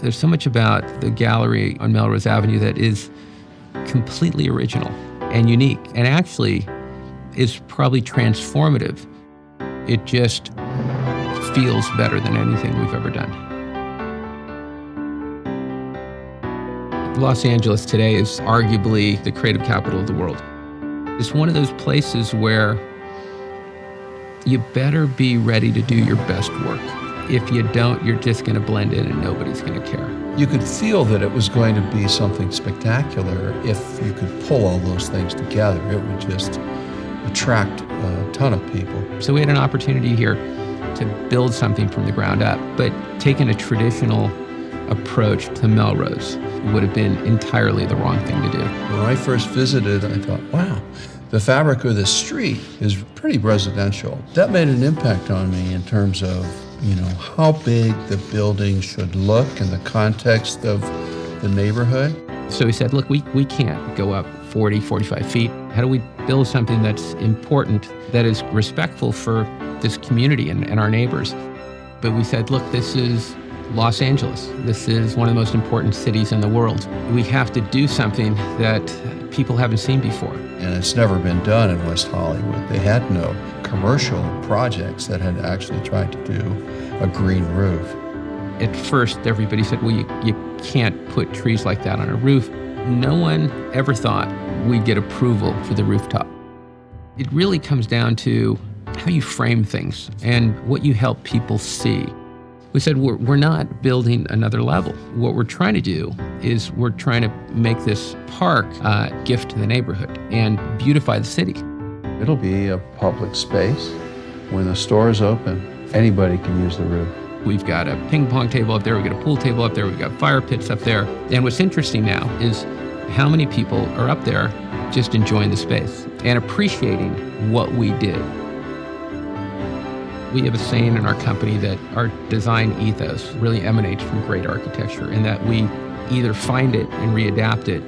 There's so much about the gallery on Melrose Avenue that is completely original and unique, and actually is probably transformative. It just feels better than anything we've ever done. Los Angeles today is arguably the creative capital of the world. It's one of those places where you better be ready to do your best work. If you don't, you're just going to blend in and nobody's going to care. You could feel that it was going to be something spectacular if you could pull all those things together. It would just attract a ton of people. So we had an opportunity here to build something from the ground up, but taking a traditional approach to Melrose would have been entirely the wrong thing to do. When I first visited, I thought, wow, the fabric of this street is pretty residential. That made an impact on me in terms of, how big the building should look in the context of the neighborhood. So we said, look, we can't go up 40, 45 feet. How do we build something that's important, that is respectful for this community and our neighbors? But we said, look, this is Los Angeles. This is one of the most important cities in the world. We have to do something that people haven't seen before. And it's never been done in West Hollywood. They had no commercial projects that had actually tried to do a green roof. At first, everybody said, well, you can't put trees like that on a roof. No one ever thought we'd get approval for the rooftop. It really comes down to how you frame things and what you help people see. We said, we're not building another level. What we're trying to do is we're trying to make this park a gift to the neighborhood and beautify the city. It'll be a public space. When the store is open, anybody can use the roof. We've got a ping pong table up there, we've got a pool table up there, we've got fire pits up there. And what's interesting now is how many people are up there just enjoying the space and appreciating what we did. We have a saying in our company that our design ethos really emanates from great architecture, and that we either find it and readapt it,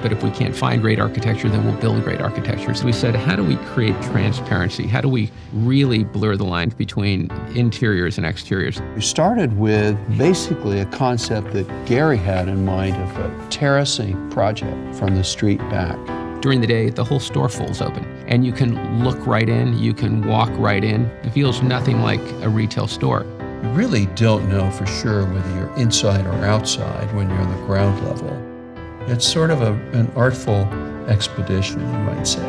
but if we can't find great architecture, then we'll build great architecture. So we said, how do we create transparency? How do we really blur the lines between interiors and exteriors? We started with basically a concept that Gary had in mind of a terracing project from the street back. During the day, the whole store folds open, and you can look right in, you can walk right in. It feels nothing like a retail store. You really don't know for sure whether you're inside or outside when you're on the ground level. It's sort of an artful expedition, you might say.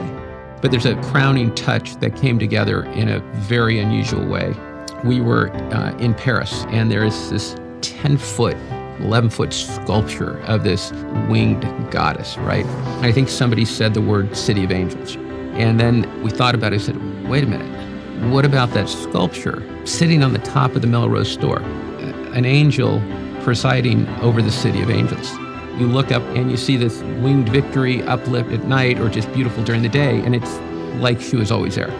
But there's a crowning touch that came together in a very unusual way. We were in Paris, and there is this 10-foot 11-foot sculpture of this winged goddess, right? And I think somebody said the word City of Angels. And then we thought about it and said, wait a minute, what about that sculpture sitting on the top of the Melrose store? An angel presiding over the City of Angels. You look up and you see this winged victory uplift at night or just beautiful during the day, and it's like she was always there.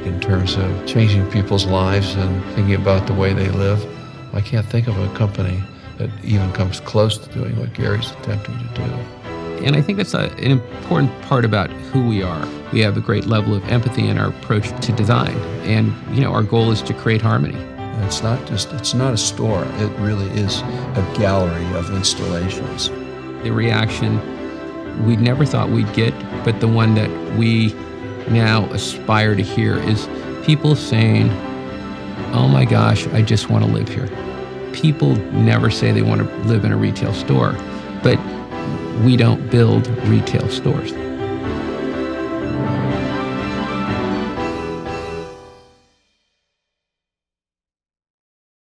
In terms of changing people's lives and thinking about the way they live, I can't think of a company that even comes close to doing what Gary's attempting to do. And I think that's an important part about who we are. We have a great level of empathy in our approach to design. And, our goal is to create harmony. And it's not a store. It really is a gallery of installations. The reaction we never thought we'd get, but the one that we now aspire to hear is people saying, oh my gosh, I just want to live here. People never say they want to live in a retail store, but we don't build retail stores.